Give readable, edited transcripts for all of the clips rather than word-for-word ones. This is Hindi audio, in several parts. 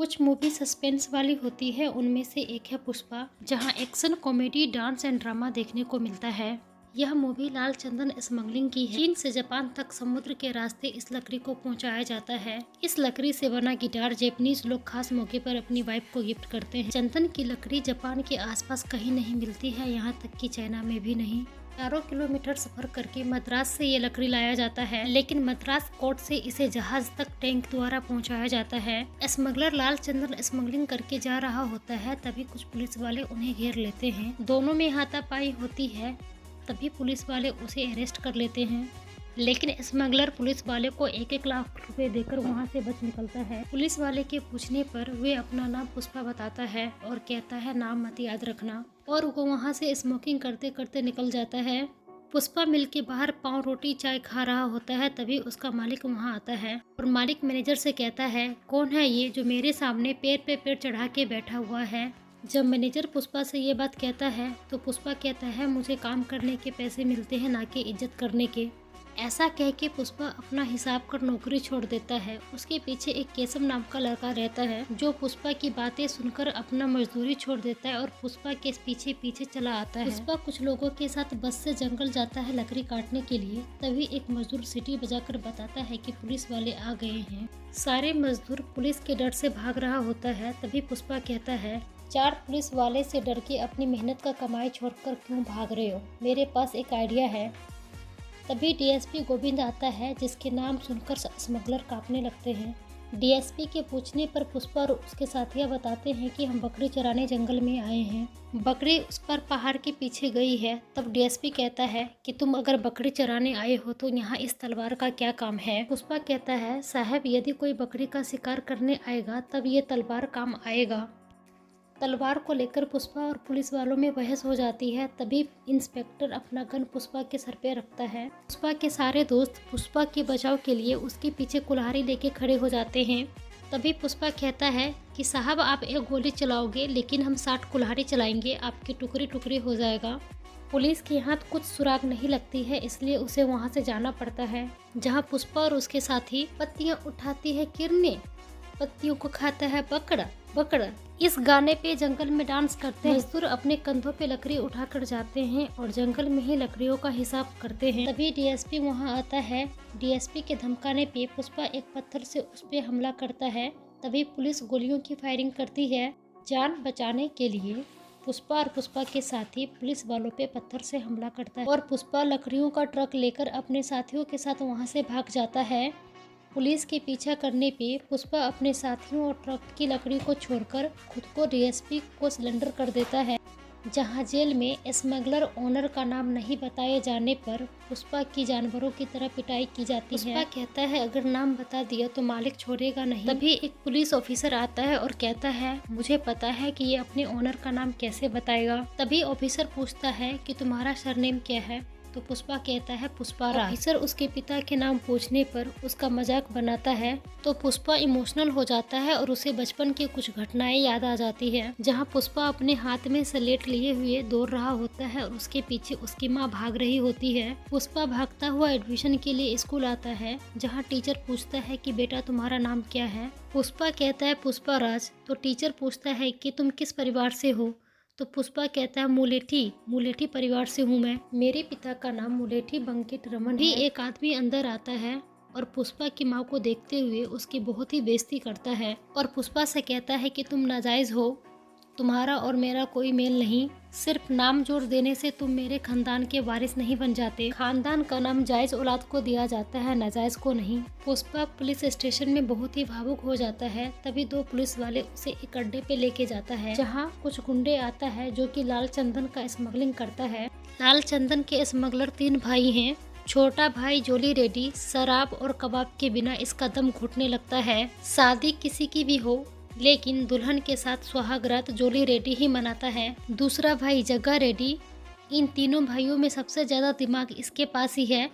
कुछ मूवी सस्पेंस वाली होती है, उनमें से एक है पुष्पा, जहां action, comedy, dance and drama देखने को मिलता है। यह मूवी लाल चंदन स्मगलिंग की है। चीन से जापान तक समुद्र के रास्ते इस लकड़ी को पहुंचाया जाता है। इस लकड़ी से बना गिटार जापानीज लोग खास मौके पर अपनी वाइफ को गिफ्ट करते हैं। चंदन की लकड़ी जापान के आसपास कहीं नहीं मिलती है, यहाँ तक कि चाइना में भी नहीं। 4 किलोमीटर सफर करके मद्रास से ये लकड़ी लाया जाता है, लेकिन मद्रास कोर्ट से इसे जहाज तक टैंक द्वारा पहुंचाया जाता है। स्मगलर लाल चंदन स्मगलिंग करके जा रहा होता है, तभी कुछ पुलिस वाले उन्हें घेर लेते हैं। दोनों में हाथापाई होती है, तभी पुलिस वाले उसे अरेस्ट कर लेते हैं। लेकिन स्मगलर पुलिस वाले को 1-1 लाख रुपए देकर वहां से बच निकलता है। पुलिस वाले के पूछने पर वे अपना नाम पुष्पा बताता है और कहता है नाम मत याद रखना, और वो वहां से स्मोकिंग करते करते निकल जाता है। पुष्पा मिल के बाहर पाव रोटी चाय खा रहा होता है, तभी उसका मालिक वहां आता है और मालिक मैनेजर से कहता है, कौन है ये जो मेरे सामने पैर पे पैर चढ़ा के बैठा हुआ है। जब मैनेजर पुष्पा से ये बात कहता है तो पुष्पा कहता है, मुझे काम करने के पैसे मिलते हैं, ना कि इज्जत करने के। ऐसा कह के पुष्पा अपना हिसाब कर नौकरी छोड़ देता है। उसके पीछे एक केशव नाम का लड़का रहता है, जो पुष्पा की बातें सुनकर अपना मजदूरी छोड़ देता है और पुष्पा के पीछे पीछे चला आता है। पुष्पा कुछ लोगों के साथ बस से जंगल जाता है लकड़ी काटने के लिए। तभी एक मजदूर सीटी बजाकर बताता है कि पुलिस वाले आ गए हैं। सारे मजदूर पुलिस के डर से भाग रहा होता है। तभी पुष्पा कहता है, 4 पुलिस वाले से डर के अपनी मेहनत का कमाई छोड़कर क्यों भाग रहे हो? मेरे पास एक आइडिया है। तभी डीएसपी गोविंद आता है, जिसके नाम सुनकर स्मगलर कांपने लगते हैं। डीएसपी के पूछने पर पुष्पा और उसके साथियां बताते हैं कि हम बकरी चराने जंगल में आए हैं। बकरी उस पर पहाड़ के पीछे गई है। तब डीएसपी कहता है कि तुम अगर बकरी चराने आए हो तो यहाँ इस तलवार का क्या काम है? पुष्पा कहता है, साहब यदि कोई बकरी का शिकार करने आएगा तब ये तलवार काम आएगा। तलवार को लेकर पुष्पा और पुलिस वालों में बहस हो जाती है। तभी इंस्पेक्टर अपना गन पुष्पा के सर पे रखता है। पुष्पा के सारे दोस्त पुष्पा के बचाव के लिए उसके पीछे कुल्हाड़ी लेके खड़े हो जाते हैं। तभी पुष्पा कहता है कि साहब आप एक गोली चलाओगे, लेकिन हम 60 कुल्हाड़ी चलाएंगे, आपके टुकड़े टुकड़े हो जाएगा। पुलिस के हाथ कुछ सुराग नहीं लगती है, इसलिए उसे वहाँ से जाना पड़ता है, जहाँ पुष्पा और उसके साथी पत्तियाँ उठाती है किरने, पत्तियों को खाता है बकरा बकरा। इस गाने पे जंगल में डांस करते हैं। मजदूर अपने कंधों पे लकड़ी उठाकर जाते हैं और जंगल में ही लकड़ियों का हिसाब करते हैं। तभी डीएसपी वहां आता है। डीएसपी के धमकाने पे पुष्पा एक पत्थर से उस पे हमला करता है। तभी पुलिस गोलियों की फायरिंग करती है। जान बचाने के लिए पुष्पा और पुष्पा के साथी पुलिस वालों पे पत्थर से हमला करता है और पुष्पा लकड़ियों का ट्रक लेकर अपने साथियों के साथ वहां से भाग जाता है। पुलिस के पीछा करने पे पुष्पा अपने साथियों और ट्रक की लकड़ी को छोड़कर खुद को डीएसपी को सिलेंडर कर देता है, जहां जेल में स्मगलर ओनर का नाम नहीं बताए जाने पर पुष्पा की जानवरों की तरह पिटाई की जाती है। पुष्पा कहता है, अगर नाम बता दिया तो मालिक छोड़ेगा नहीं। तभी एक पुलिस ऑफिसर आता है और कहता है, मुझे पता है कि ये अपने ओनर का नाम कैसे बताएगा। तभी ऑफिसर पूछता है कि तुम्हारा सरनेम क्या है? तो पुष्पा कहता है, पुष्पा राज। ऑफिसर उसके पिता के नाम पूछने पर उसका मजाक बनाता है, तो पुष्पा इमोशनल हो जाता है और उसे बचपन की कुछ घटनाएं याद आ जाती है, जहां पुष्पा अपने हाथ में स्लेट लिए हुए दौड़ रहा होता है और उसके पीछे उसकी माँ भाग रही होती है। पुष्पा भागता हुआ एडमिशन के लिए स्कूल आता है, जहाँ टीचर पूछता है कि बेटा तुम्हारा नाम क्या है? पुष्पा कहता है, पुष्पा राज। तो टीचर पूछता है कि तुम किस परिवार से हो? तो पुष्पा कहता है, मुलेठी परिवार से हूँ मैं। मेरे पिता का नाम मुलेठी बंकिट रमन है। एक आदमी अंदर आता है और पुष्पा की माँ को देखते हुए उसकी बहुत ही बेइज्जती करता है और पुष्पा से कहता है कि तुम नाजायज हो, तुम्हारा और मेरा कोई मेल नहीं। सिर्फ नाम जोड़ देने से तुम मेरे खानदान के वारिस नहीं बन जाते। खानदान का नाम जायज औलाद को दिया जाता है, नाजायज को नहीं। पुष्पा पुलिस स्टेशन में बहुत ही भावुक हो जाता है। तभी 2 पुलिस वाले उसे एक अड्डे पे लेके जाता है, जहाँ कुछ गुंडे आता है जो कि लाल चंदन का स्मगलिंग करता है। लाल चंदन के स्मगलर 3 भाई हैं। छोटा भाई जोली रेड्डी शराब और कबाब के बिना इसका दम घुटने लगता है। शादी किसी की भी हो, लेकिन दुल्हन के साथ सुहागरात जोली रेड्डी ही मनाता है। दूसरा भाई जग्गा रेड्डी। इन तीनों भाइयों में सबसे ज्यादा दिमाग इसके पास ही है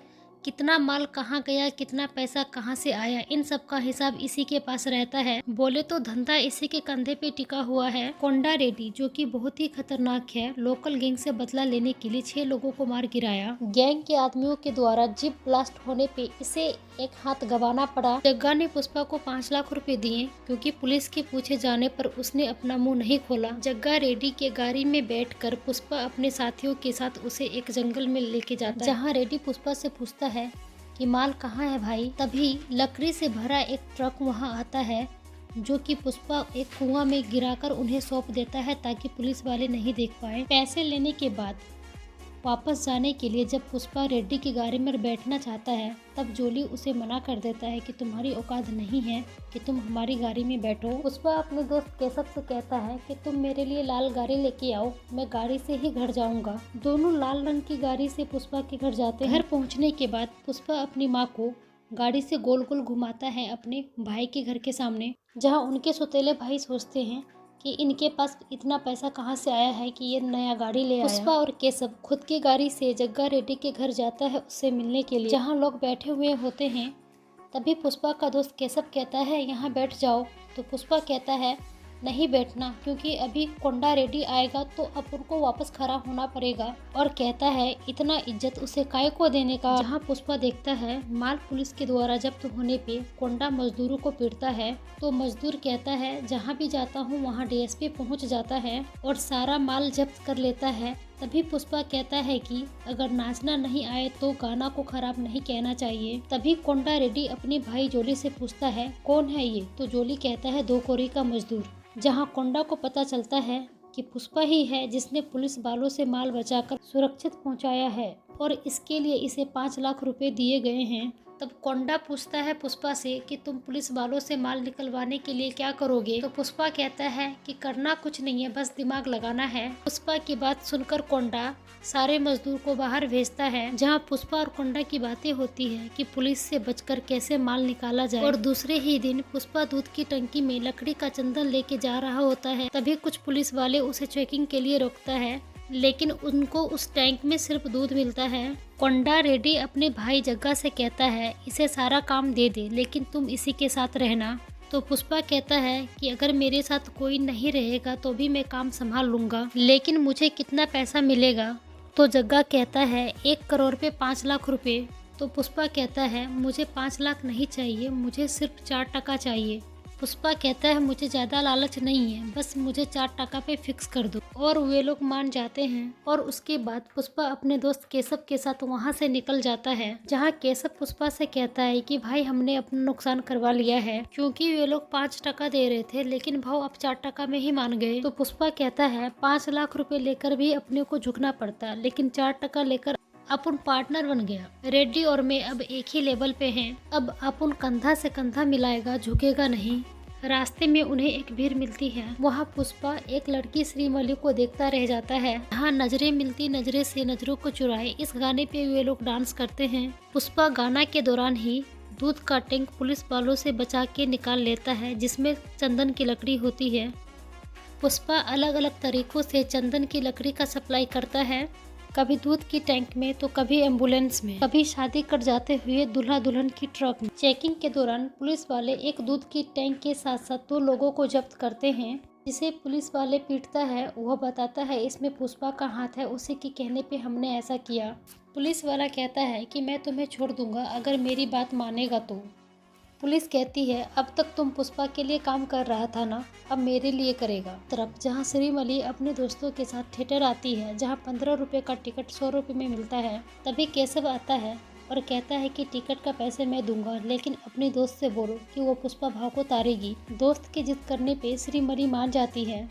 कितना माल कहाँ गया, कितना पैसा कहाँ से आया, इन सब का हिसाब इसी के पास रहता है। बोले तो धंधा इसी के कंधे पे टिका हुआ है। कोंडा रेड्डी जो कि बहुत ही खतरनाक है, लोकल गैंग से बदला लेने के लिए 6 लोगों को मार गिराया। गैंग के आदमियों के द्वारा जीप ब्लास्ट होने पे इसे एक हाथ गंवाना पड़ा। जग्गा ने पुष्पा को 5 लाख रुपए दिए क्योंकि पुलिस के पूछे जाने पर उसने अपना मुंह नहीं खोला। जग्गा रेड्डी के गाड़ी में बैठकर पुष्पा अपने साथियों के साथ उसे एक जंगल में लेके जाता है, जहाँ रेड्डी पुष्पा से पूछता है कि माल कहाँ है भाई। तभी लकड़ी से भरा एक ट्रक वहाँ आता है, जो कि पुष्पा एक कुआं में गिराकर उन्हें सौंप देता है ताकि पुलिस वाले नहीं देख पाए। पैसे लेने के बाद वापस जाने के लिए जब पुष्पा रेड्डी की गाड़ी में बैठना चाहता है, तब जोली उसे मना कर देता है कि तुम्हारी औकात नहीं है कि तुम हमारी गाड़ी में बैठो। पुष्पा अपने दोस्त केशव से कहता है कि तुम मेरे लिए लाल गाड़ी लेके आओ, मैं गाड़ी से ही घर जाऊंगा। दोनों लाल रंग की गाड़ी से पुष्पा के घर जाते हैं। घर पहुंचने के बाद पुष्पा अपनी माँ को गाड़ी से गोल गोल घुमाता है अपने भाई के घर के सामने, जहाँ उनके सौतेले भाई सोचते हैं कि इनके पास इतना पैसा कहाँ से आया है कि ये नया गाड़ी ले आया। पुष्पा और केशव खुद की गाड़ी से जग्गा रेड्डी के घर जाता है उससे मिलने के लिए, जहाँ लोग बैठे हुए होते हैं। तभी पुष्पा का दोस्त केशव कहता है यहाँ बैठ जाओ, तो पुष्पा कहता है नहीं बैठना, क्योंकि अभी कोंडा रेड्डी आएगा तो अब उनको वापस खड़ा होना पड़ेगा, और कहता है इतना इज्जत उसे काय को देने का। जहाँ पुष्पा देखता है माल पुलिस के द्वारा जब्त होने पे कोंडा मजदूरों को पीटता है, तो मजदूर कहता है जहाँ भी जाता हूँ वहाँ डीएसपी पहुँच जाता है और सारा माल जब्त कर लेता है। तभी पुष्पा कहता है कि अगर नाचना नहीं आए तो गाना को खराब नहीं कहना चाहिए। तभी कोंडा रेड्डी अपने भाई जोली से पूछता है कौन है ये, तो जोली कहता है 2 कोरी का मजदूर। जहां कोंडा को पता चलता है कि पुष्पा ही है जिसने पुलिस वालों से माल बचाकर सुरक्षित पहुंचाया है और इसके लिए इसे 5 लाख रुपए दिए गए हैं। तब कोंडा पूछता है पुष्पा से कि तुम पुलिस वालों से माल निकलवाने के लिए क्या करोगे, तो पुष्पा कहता है कि करना कुछ नहीं है, बस दिमाग लगाना है। पुष्पा की बात सुनकर कोंडा सारे मजदूर को बाहर भेजता है, जहां पुष्पा और कोंडा की बातें होती है कि पुलिस से बचकर कैसे माल निकाला जाए। और दूसरे ही दिन पुष्पा दूध की टंकी में लकड़ी का चंदन लेके जा रहा होता है। तभी कुछ पुलिस वाले उसे चेकिंग के लिए रोकता है, लेकिन उनको उस टैंक में सिर्फ दूध मिलता है। कोंडा रेड्डी अपने भाई जग्गा से कहता है इसे सारा काम दे दे, लेकिन तुम इसी के साथ रहना। तो पुष्पा कहता है कि अगर मेरे साथ कोई नहीं रहेगा तो भी मैं काम संभाल लूंगा, लेकिन मुझे कितना पैसा मिलेगा। तो जग्गा कहता है 1 करोड़ पे 5 लाख रुपए। तो पुष्पा कहता है मुझे 5 लाख नहीं चाहिए, मुझे सिर्फ 4% चाहिए। पुष्पा कहता है मुझे ज़्यादा लालच नहीं है, बस मुझे 4% पे फिक्स कर दो। और वे लोग मान जाते हैं और उसके बाद पुष्पा अपने दोस्त केशव के साथ वहां से निकल जाता है, जहां केशव पुष्पा से कहता है कि भाई हमने अपना नुकसान करवा लिया है, क्योंकि वे लोग 5% दे रहे थे लेकिन भाव अब 4% में ही मान गए। तो पुष्पा कहता है 5 लाख रुपए लेकर भी अपने को झुकना पड़ता, लेकिन 4% लेकर अपन पार्टनर बन गया। रेड्डी और मैं अब एक ही लेवल पे हैं, अब अपन कंधा से कंधा मिलाएगा, झुकेगा नहीं। रास्ते में उन्हें एक भीड़ मिलती है, वहाँ पुष्पा एक लड़की श्रीमली को देखता रह जाता है, जहाँ नजरें मिलती नजरे से नजरों को चुराए। इस गाने पे वे लोग डांस करते हैं। पुष्पा गाना के दौरान ही दूध का टैंक पुलिस वालों से बचा के निकाल लेता है, जिसमें चंदन की लकड़ी होती है। पुष्पा अलग अलग तरीकों से चंदन की लकड़ी का सप्लाई करता है, कभी दूध की टैंक में तो कभी एम्बुलेंस में, कभी शादी कर जाते हुए दूल्हा दुल्हन की ट्रक में। चेकिंग के दौरान पुलिस वाले एक दूध की टैंक के साथ साथ 2 लोगों को जब्त करते हैं। जिसे पुलिस वाले पीटता है वह बताता है इसमें पुष्पा का हाथ है, उसी के कहने पे हमने ऐसा किया। पुलिस वाला कहता है कि मैं तुम्हें छोड़ दूंगा अगर मेरी बात मानेगा तो। पुलिस कहती है अब तक तुम पुष्पा के लिए काम कर रहा था ना, अब मेरे लिए करेगा। तरफ जहां श्रीमली अपने दोस्तों के साथ थिएटर आती है, जहां 15 रुपए का टिकट 100 रुपए में मिलता है। तभी केशव आता है और कहता है कि टिकट का पैसे मैं दूंगा, लेकिन अपने दोस्त से बोलो कि वो पुष्पा भाव को तारेगी। दोस्त की जिद करने पे श्रीमली मान जाती है।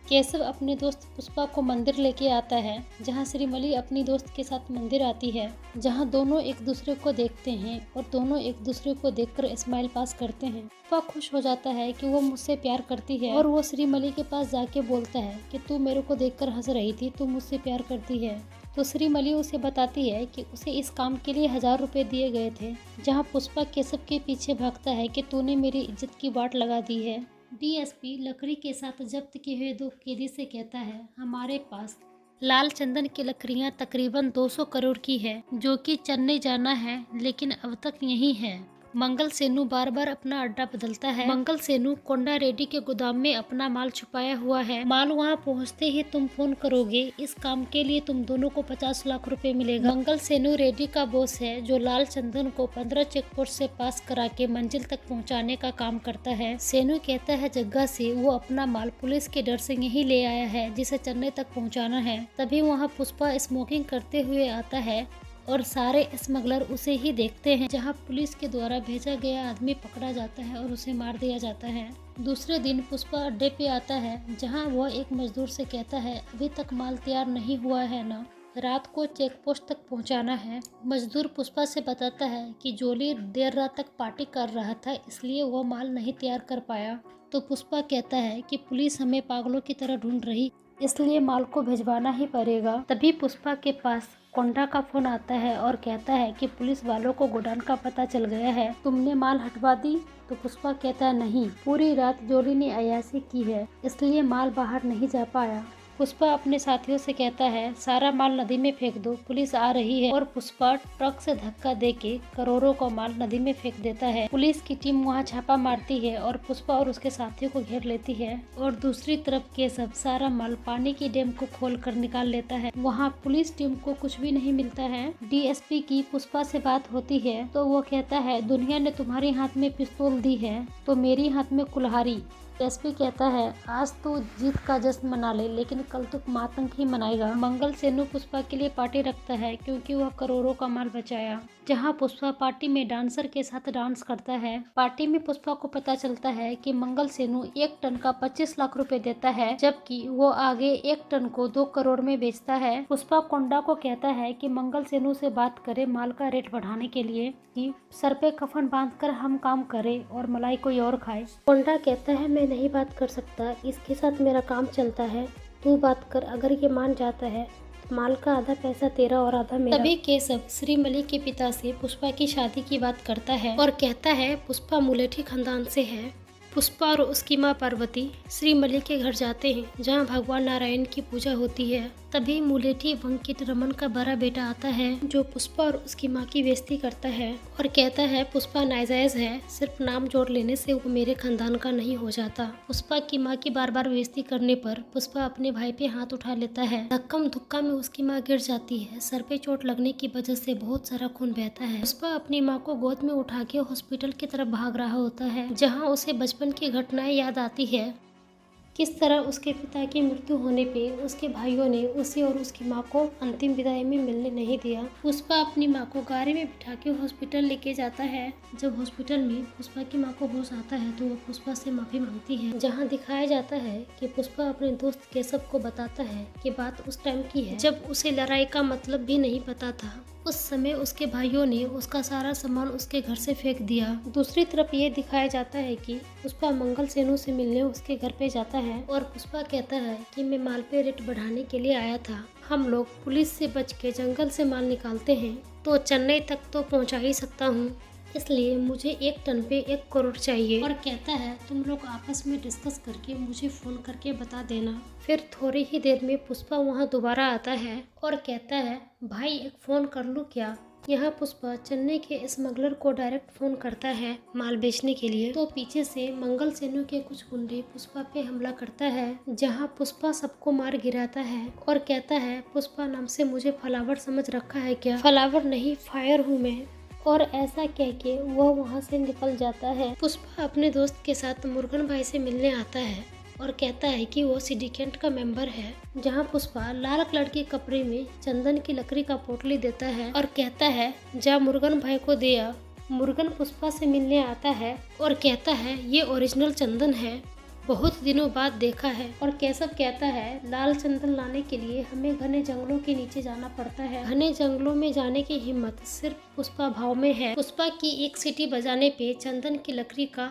केशव अपने दोस्त पुष्पा को मंदिर लेके आता है, जहां श्रीमली अपनी दोस्त के साथ मंदिर आती है, जहां दोनों एक दूसरे को देखते हैं और दोनों एक दूसरे को देखकर स्माइल पास करते हैं। पुष्पा खुश हो जाता है कि वो मुझसे प्यार करती है और वो श्रीमली के पास जाके बोलता है कि तू मेरे को देखकर हंस रही थी, तू मुझसे प्यार करती है। तो श्रीमली उसे बताती है कि उसे इस काम के लिए 1000 रुपए दिए गए थे। जहाँ पुष्पा केशव के पीछे भागता है कि तूने मेरी इज्जत की बाट लगा दी है। डीएसपी लकड़ी के साथ जब्त किए हुए 2 कैदी से कहता है हमारे पास लाल चंदन की लकड़ियां तकरीबन 200 करोड़ की है, जो कि चेन्नई जाना है लेकिन अब तक यहीं है। मंगल सेनु बार बार अपना अड्डा बदलता है। मंगल सेनु कोंडा रेड्डी के गोदाम में अपना माल छुपाया हुआ है। माल वहां पहुंचते ही तुम फोन करोगे, इस काम के लिए तुम दोनों को 50 लाख रुपए मिलेगा। मंगल सेनु रेड्डी का बॉस है, जो लाल चंदन को 15 चेकपोस्ट से पास करा के मंजिल तक पहुंचाने का काम करता है। सेनु कहता है जग्गा से वो अपना माल पुलिस के डर से यही ले आया है, जिसे चेन्नई तक पहुँचाना है। तभी वहाँ पुष्पा स्मोकिंग करते हुए आता है और सारे स्मगलर उसे ही देखते हैं, जहां पुलिस के द्वारा भेजा गया आदमी पकड़ा जाता है और उसे मार दिया जाता है। दूसरे दिन पुष्पा अड्डे पे आता है, जहां वह एक मजदूर से कहता है अभी तक माल तैयार नहीं हुआ है ना, रात को चेक पोस्ट तक पहुंचाना है। मजदूर पुष्पा से बताता है कि जोली देर रात तक पार्टी कर रहा था, इसलिए वह माल नहीं तैयार कर पाया। तो पुष्पा कहता है कि पुलिस हमें पागलों की तरह ढूंढ रही, इसलिए माल को भिजवाना ही पड़ेगा। तभी पुष्पा के पास कोंडा का फोन आता है और कहता है कि पुलिस वालों को गोडाउन का पता चल गया है, तुमने माल हटवा दी। तो पुष्पा कहता है नहीं, पूरी रात जोली ने अय्याशी की है, इसलिए माल बाहर नहीं जा पाया। पुष्पा अपने साथियों से कहता है सारा माल नदी में फेंक दो, पुलिस आ रही है। और पुष्पा ट्रक से धक्का देके करोड़ों का माल नदी में फेंक देता है। पुलिस की टीम वहां छापा मारती है और पुष्पा और उसके साथियों को घेर लेती है। और दूसरी तरफ केशव सारा माल पानी की डैम को खोल कर निकाल लेता है। वहाँ पुलिस टीम को कुछ भी नहीं मिलता है। डीएसपी की पुष्पा से बात होती है तो वो कहता है दुनिया ने तुम्हारे हाथ में पिस्तौल दी है तो मेरी हाथ में कुल्हाड़ी। एसपी कहता है आज तो जीत का जश्न मना ले, लेकिन कल तो मातंग ही मनाएगा। मंगल सेनु पुष्पा के लिए पार्टी रखता है क्योंकि वह करोड़ों का माल बचाया। जहां पुष्पा पार्टी में डांसर के साथ डांस करता है। पार्टी में पुष्पा को पता चलता है कि मंगल सेनु 1 टन का 25 लाख रुपए देता है, जबकि वो आगे 1 टन को 2 करोड़ में बेचता है। पुष्पा कोंडा को कहता है कि मंगल सेनु से बात करे माल का रेट बढ़ाने के लिए, कि सर पे कफन बांधकर हम काम करें और मलाई कोई और खाए। कोंडा कहता है मैं नहीं बात कर सकता, इसके साथ मेरा काम चलता है, तू बात कर, अगर ये मान जाता है तो माल का आधा पैसा तेरा और आधा मेरा। तभी केशव श्री मलिक के पिता से पुष्पा की शादी की बात करता है और कहता है पुष्पा मुलेठी खानदान से है। पुष्पा और उसकी माँ पार्वती श्री मलिक के घर जाते हैं, जहाँ भगवान नारायण की पूजा होती है। तभी मुलेठी वेंकट रमन का बड़ा बेटा आता है, जो पुष्पा और उसकी माँ की बेइज्जती करता है और कहता है पुष्पा नाजायज है, सिर्फ नाम जोड़ लेने से वो मेरे खानदान का नहीं हो जाता। पुष्पा की माँ की बार बार बेइज्जती करने पर पुष्पा अपने भाई पे हाथ उठा लेता है। धक्कम धुक्का में उसकी माँ गिर जाती है। सर पे चोट लगने की वजह से बहुत सारा खून बहता है। पुष्पा अपनी माँ को गोद में उठा के हॉस्पिटल की तरफ भाग रहा होता है, जहाँ उसे बचपन की घटनाएं याद आती है। किस तरह उसके पिता की मृत्यु होने पे उसके भाइयों ने उसे और उसकी माँ को अंतिम विदाई में मिलने नहीं दिया। पुष्पा अपनी माँ को गाड़ी में बिठा के हॉस्पिटल लेके जाता है। जब हॉस्पिटल में पुष्पा की माँ को होश आता है तो वो पुष्पा से माफी मांगती है, जहाँ दिखाया जाता है कि पुष्पा अपने दोस्त केशव को बताता है कि बात उस टाइम की है जब उसे लड़ाई का मतलब भी नहीं पता था। उस समय उसके भाइयों ने उसका सारा सामान उसके घर से फेंक दिया। दूसरी तरफ ये दिखाया जाता है कि पुष्पा मंगल सेनु से मिलने उसके घर पे जाता है और पुष्पा कहता है कि मैं माल पे रेट बढ़ाने के लिए आया था। हम लोग पुलिस से बच के जंगल से माल निकालते हैं तो चेन्नई तक तो पहुंचा ही सकता हूँ, इसलिए मुझे 1 टन पे 1 करोड़ चाहिए। और कहता है तुम लोग आपस में डिस्कस करके मुझे फोन करके बता देना। फिर थोड़ी ही देर में पुष्पा वहाँ दोबारा आता है और कहता है भाई एक फोन कर लूँ क्या। यहाँ पुष्पा चेन्नई के स्मगलर को डायरेक्ट फोन करता है माल बेचने के लिए। तो पीछे से मंगल सेनु के कुछ गुंडे पुष्पा पे हमला करता है, जहाँ पुष्पा सबको मार गिराता है और कहता है पुष्पा नाम से मुझे फ्लावर समझ रखा है क्या, फ्लावर नहीं फायर हूँ मैं। और ऐसा कह के वह वहाँ से निकल जाता है। पुष्पा अपने दोस्त के साथ मुर्गन भाई से मिलने आता है और कहता है कि वो सिंडिकेट का मेंबर है, जहाँ पुष्पा लाल कलर के कपड़े में चंदन की लकड़ी का पोटली देता है और कहता है जा मुर्गन भाई को दे आ। मुर्गन पुष्पा से मिलने आता है और कहता है ये ओरिजिनल चंदन है, बहुत दिनों बाद देखा है। और केशव कहता है लाल चंदन लाने के लिए हमें घने जंगलों के नीचे जाना पड़ता है। घने जंगलों में जाने की हिम्मत सिर्फ पुष्पा भाव में है। पुष्पा की एक सीटी बजाने पे चंदन की लकड़ी का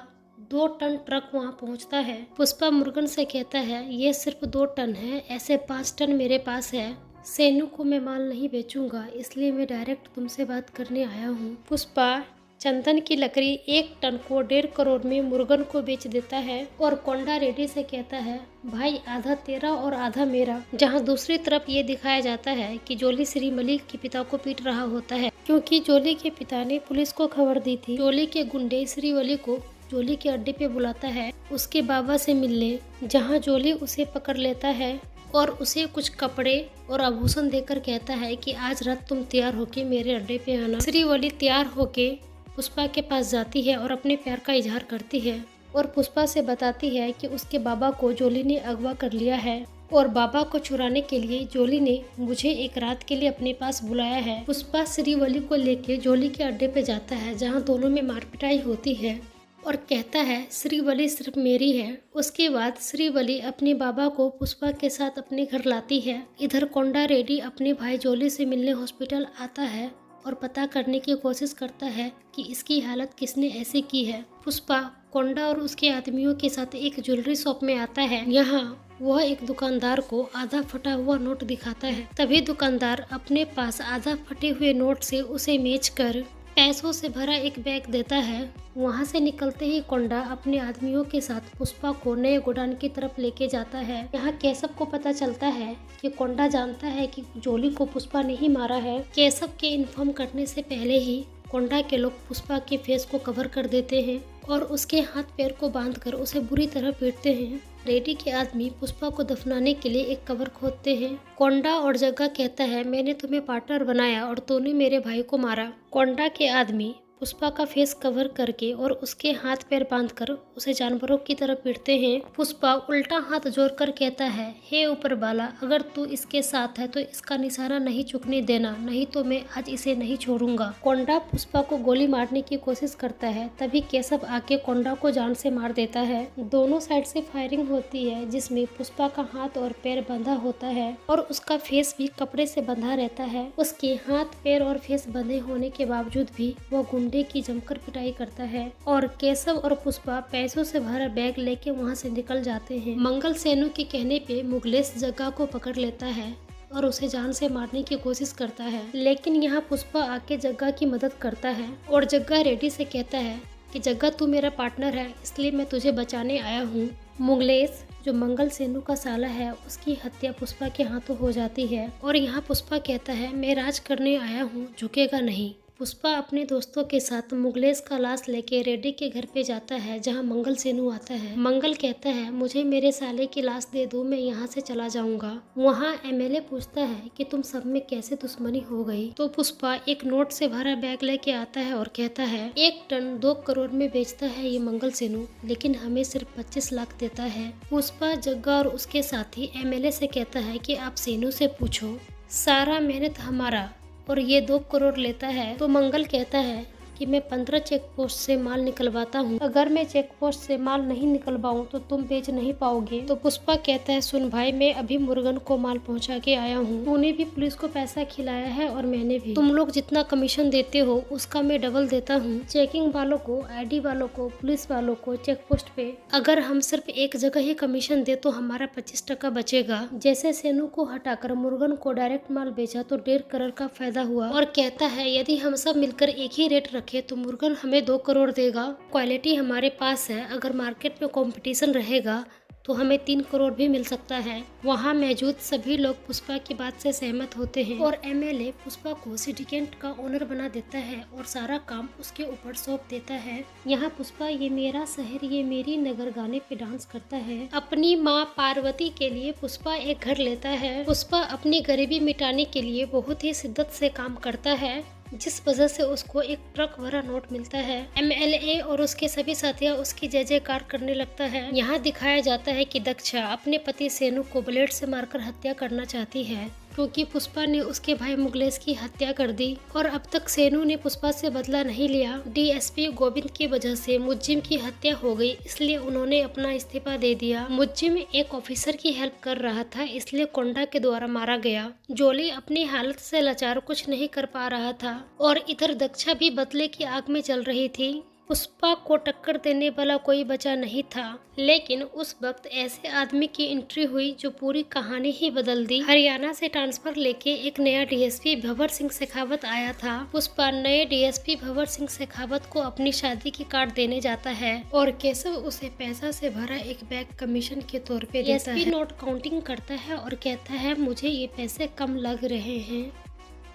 2 टन ट्रक वहाँ पहुँचता है। पुष्पा मुर्गन से कहता है ये सिर्फ 2 टन है, ऐसे 5 टन मेरे पास है। सेनु को मैं माल नहीं बेचूंगा, इसलिए मैं डायरेक्ट तुमसे बात करने आया हूँ। पुष्पा चंदन की लकड़ी 1 टन को 1.5 करोड़ में मुरुगन को बेच देता है और कोंडा रेड्डी से कहता है, भाई आधा तेरा और आधा मेरा। जहां दूसरी तरफ ये दिखाया जाता है कि जोली श्री मलिक के पिता को पीट रहा होता है, क्योंकि जोली के पिता ने पुलिस को खबर दी थी। जोली के गुंडे श्री वली को जोली के अड्डे पे बुलाता है उसके बाबा से मिलने, जहाँ जोली उसे पकड़ लेता है और उसे कुछ कपड़े और आभूषण देकर कहता है कि आज रात तुम तैयार होके मेरे अड्डे पे आना। श्री वली तैयार होके पुष्पा के पास जाती है और अपने प्यार का इजहार करती है और पुष्पा से बताती है कि उसके बाबा को जोली ने अगवा कर लिया है और बाबा को चुराने के लिए जोली ने मुझे एक रात के लिए अपने पास बुलाया है। पुष्पा श्री वली को लेके जोली के अड्डे पे जाता है, जहाँ दोनों में मारपिटाई होती है और कहता है श्री वली सिर्फ मेरी है। उसके बाद श्री वली अपने बाबा को पुष्पा के साथ अपने घर लाती है। इधर कोंडा रेड्डी अपने भाई जोली से मिलने हॉस्पिटल आता है और पता करने की कोशिश करता है कि इसकी हालत किसने ऐसे की है। पुष्पा कोंडा और उसके आदमियों के साथ एक ज्वेलरी शॉप में आता है। यहाँ वह एक दुकानदार को आधा फटा हुआ नोट दिखाता है। तभी दुकानदार अपने पास आधा फटे हुए नोट से उसे बेचकर पैसों से भरा एक बैग देता है। वहां से निकलते ही कोंडा अपने आदमियों के साथ पुष्पा को नए गोडाउन की तरफ लेके जाता है। यहाँ केशव को पता चलता है कि कोंडा जानता है कि जोली को पुष्पा ने ही मारा है। केशव के इन्फॉर्म करने से पहले ही कोंडा के लोग पुष्पा के फेस को कवर कर देते हैं और उसके हाथ पैर को बांधकर उसे बुरी तरह पीटते हैं। रेड्डी के आदमी पुष्पा को दफनाने के लिए एक कबर खोदते हैं। कोंडा और जग्गा कहता है, मैंने तुम्हें पार्टनर बनाया और तूने मेरे भाई को मारा। कोंडा के आदमी पुष्पा का फेस कवर करके और उसके हाथ पैर बांधकर उसे जानवरों की तरह पीटते हैं। पुष्पा उल्टा हाथ जोड़कर कहता है, हे ऊपर वाला, अगर तू इसके साथ है तो इसका निशाना नहीं चुकने देना, नहीं तो मैं आज इसे नहीं छोड़ूंगा। कोंडा पुष्पा को गोली मारने की कोशिश करता है, तभी केशव आके कोंडा को जान से मार देता है। दोनों साइड से फायरिंग होती है, जिसमें पुष्पा का हाथ और पैर बंधा होता है और उसका फेस भी कपड़े से बंधा रहता है। उसके हाथ पैर और फेस बंधे होने के बावजूद भी वह गुंडे की जमकर पिटाई करता है और केशव और पुष्पा पैसों से भरा बैग लेके वहां से निकल जाते हैं। मंगल सेनु के कहने पे मुगलेश जग्गा को पकड़ लेता है और उसे जान से मारने की कोशिश करता है, लेकिन यहाँ पुष्पा आके जग्गा की मदद करता है और जग्गा रेड्डी से कहता है कि जग्गा तू मेरा पार्टनर है, इसलिए मैं तुझे बचाने आया हूँ। मुगलेश जो मंगल सेनु का साला है, उसकी हत्या पुष्पा के हाथों हो जाती है और यहाँ पुष्पा कहता है, मैं राज करने आया हूँ, झुकेगा नहीं। पुष्पा अपने दोस्तों के साथ मुगलेश का लाश लेके रेड्डी के घर पे जाता है, जहां मंगल सेनु आता है। मंगल कहता है, मुझे मेरे साले की लाश दे दो, मैं यहाँ से चला जाऊंगा। वहाँ एमएलए पूछता है कि तुम सब में कैसे दुश्मनी हो गई। तो पुष्पा एक नोट से भरा बैग लेके आता है और कहता है, 1 टन 2 करोड़ में बेचता है ये मंगल सेनु, लेकिन हमें सिर्फ 25 लाख देता है। पुष्पा जग्गा और उसके साथी एमएलए से कहता है कि आप सेनु से पूछो, सारा मेहनत हमारा और ये 2 करोड़ लेता है। तो मंगल कहता है कि मैं 15 चेक पोस्ट से माल निकलवाता हूँ, अगर मैं चेक पोस्ट से माल नहीं निकलवाऊँ तो तुम बेच नहीं पाओगे। तो पुष्पा कहता है, सुन भाई, मैं अभी मुरुगन को माल पहुँचा के आया हूँ, तूने भी पुलिस को पैसा खिलाया है और मैंने भी, तुम लोग जितना कमीशन देते हो उसका मैं डबल देता हूँ। चेकिंग वालों को, ID वालों को, पुलिस वालों को चेक पोस्ट पे अगर हम सिर्फ एक जगह ही कमीशन दे तो हमारा 25% बचेगा। जैसे सेनु को हटाकर मुरुगन को डायरेक्ट माल बेचा तो 1.5 करोड़ का फायदा हुआ और कहता है, यदि हम सब मिलकर एक ही रेट तो मुरुगन हमें 2 करोड़ देगा। क्वालिटी हमारे पास है, अगर मार्केट में कंपटीशन रहेगा तो हमें 3 करोड़ भी मिल सकता है। वहाँ मौजूद सभी लोग पुष्पा की बात से सहमत होते हैं और एमएलए पुष्पा को सिंडिकेट का ओनर बना देता है और सारा काम उसके ऊपर सौंप देता है। यहाँ पुष्पा ये मेरा शहर ये मेरी नगर गाने पे डांस करता है। अपनी माँ पार्वती के लिए पुष्पा एक घर लेता है। पुष्पा अपनी गरीबी मिटाने के लिए बहुत ही शिद्दत से काम करता है, जिस वजह से उसको एक ट्रक भरा नोट मिलता है। एमएलए और उसके सभी साथियां उसकी जय जयकार करने लगता है। यहाँ दिखाया जाता है कि दक्षा अपने पति सेनु को ब्लेड से मारकर हत्या करना चाहती है, क्योंकि पुष्पा ने उसके भाई मुगलेश की हत्या कर दी और अब तक सेनु ने पुष्पा से बदला नहीं लिया। डीएसपी गोविंद की वजह से मुज्जिम की हत्या हो गई, इसलिए उन्होंने अपना इस्तीफा दे दिया। मुज्जिम एक ऑफिसर की हेल्प कर रहा था, इसलिए कोंडा के द्वारा मारा गया। जोली अपनी हालत से लाचार कुछ नहीं कर पा रहा था और इधर दक्षा भी बदले की आग में जल रही थी। पुष्पा को टक्कर देने वाला कोई बचा नहीं था, लेकिन उस वक्त ऐसे आदमी की एंट्री हुई जो पूरी कहानी ही बदल दी। हरियाणा से ट्रांसफर लेके एक नया डीएसपी भंवर सिंह शेखावत आया था। पुष्पा नए डीएसपी भंवर सिंह शेखावत को अपनी शादी की कार्ड देने जाता है और केशव उसे पैसा से भरा एक बैग कमीशन के तौर पे देता है। नोट काउंटिंग करता है और कहता है मुझे ये पैसे कम लग रहे हैं।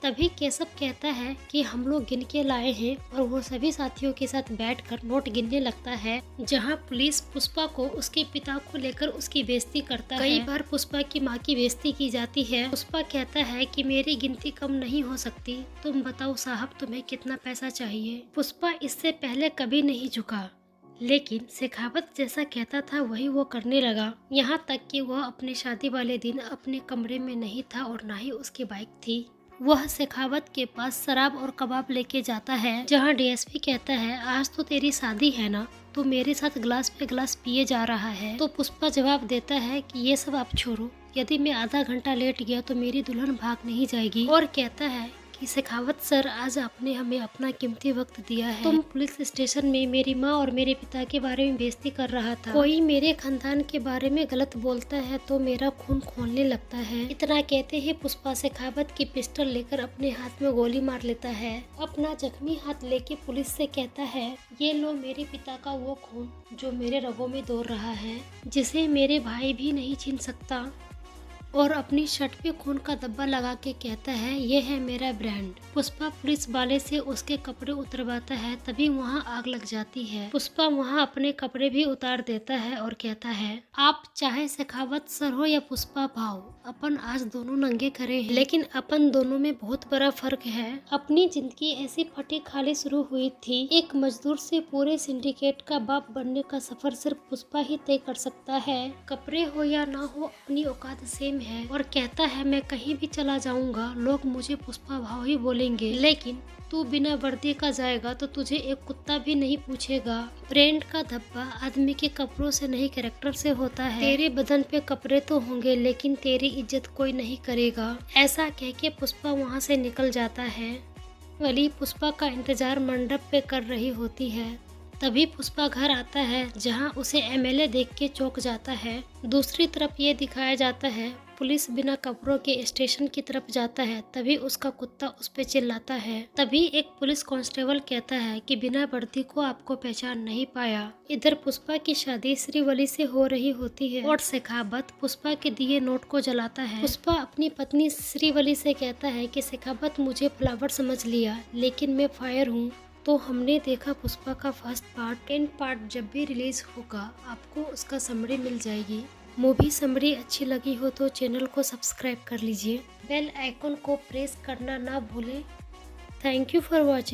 तभी केशव कहता है कि हम लोग गिन के लाए हैं और वो सभी साथियों के साथ बैठकर नोट गिनने लगता है, जहां पुलिस पुष्पा को उसके पिता को लेकर उसकी बेइज्जती करता है। कई बार पुष्पा की मां की बेइज्जती की जाती है। पुष्पा कहता है कि मेरी गिनती कम नहीं हो सकती, तुम बताओ साहब तुम्हें कितना पैसा चाहिए। पुष्पा इससे पहले कभी नहीं झुका, लेकिन शेखावत जैसा कहता था वही वो करने लगा। यहाँ तक कि वह अपने शादी वाले दिन अपने कमरे में नहीं था और न ही उसकी बाइक थी। वह शेखावत के पास शराब और कबाब लेके जाता है, जहां डीएसपी कहता है आज तो तेरी शादी है ना, तो मेरे साथ ग्लास पे ग्लास पिए जा रहा है। तो पुष्पा जवाब देता है कि ये सब आप छोड़ो, यदि मैं आधा घंटा लेट गया तो मेरी दुल्हन भाग नहीं जाएगी। और कहता है कि शेखावत सर आज आपने हमें अपना कीमती वक्त दिया है। तुम पुलिस स्टेशन में मेरी माँ और मेरे पिता के बारे में बेइज्जती कर रहा था। कोई मेरे खानदान के बारे में गलत बोलता है तो मेरा खून खोलने लगता है। इतना कहते ही पुष्पा शेखावत की पिस्टल लेकर अपने हाथ में गोली मार लेता है। अपना जख्मी हाथ लेके पुलिस से कहता है ये लो मेरे पिता का वो खून जो मेरे रगों में दौड़ रहा है, जिसे मेरे भाई भी नहीं छीन सकता। और अपनी शर्ट पे खून का धब्बा लगा के कहता है ये है मेरा ब्रांड। पुष्पा पुलिस वाले से उसके कपड़े उतरवाता है, तभी वहाँ आग लग जाती है। पुष्पा वहाँ अपने कपड़े भी उतार देता है और कहता है आप चाहे शेखावत सर हो या पुष्पा भाव, अपन आज दोनों नंगे खड़े हैं, लेकिन अपन दोनों में बहुत बड़ा फर्क है। अपनी जिंदगी ऐसी फटी खाली शुरू हुई थी। एक मजदूर से पूरे सिंडिकेट का बाप बनने का सफर सिर्फ पुष्पा ही तय कर सकता है। कपड़े हो या ना हो अपनी औकात सेम है। और कहता है मैं कहीं भी चला जाऊंगा लोग मुझे पुष्पा भाव ही बोलेंगे, लेकिन तू बिना वर्दी का जाएगा तो तुझे एक कुत्ता भी नहीं पूछेगा। ब्रांड का धब्बा आदमी के कपड़ों से नहीं कैरेक्टर से होता है। तेरे बदन पे कपड़े तो होंगे लेकिन तेरी इज्जत कोई नहीं करेगा। ऐसा कह के पुष्पा वहाँ से निकल जाता है। वली पुष्पा का इंतजार मंडप पे कर रही होती है। तभी पुष्पा घर आता है, जहां उसे एमएलए देख के चौंक जाता है। दूसरी तरफ ये दिखाया जाता है पुलिस बिना कपड़ों के स्टेशन की तरफ जाता है, तभी उसका कुत्ता उस पे चिल्लाता है। तभी एक पुलिस कांस्टेबल कहता है कि बिना वर्दी को आपको पहचान नहीं पाया। इधर पुष्पा की शादी श्रीवली से हो रही होती है और शेखावत पुष्पा के दिए नोट को जलाता है। पुष्पा अपनी पत्नी श्रीवली से कहता है कि शेखावत मुझे फ्लावर समझ लिया, लेकिन मैं फायर हूँ। तो हमने देखा पुष्पा का फर्स्ट पार्ट। 10 पार्ट जब भी रिलीज होगा आपको उसका समरी मिल जाएगी। मूवी समरी अच्छी लगी हो तो चैनल को सब्सक्राइब कर लीजिए, बेल आइकन को प्रेस करना ना भूलें। Thank you for watching.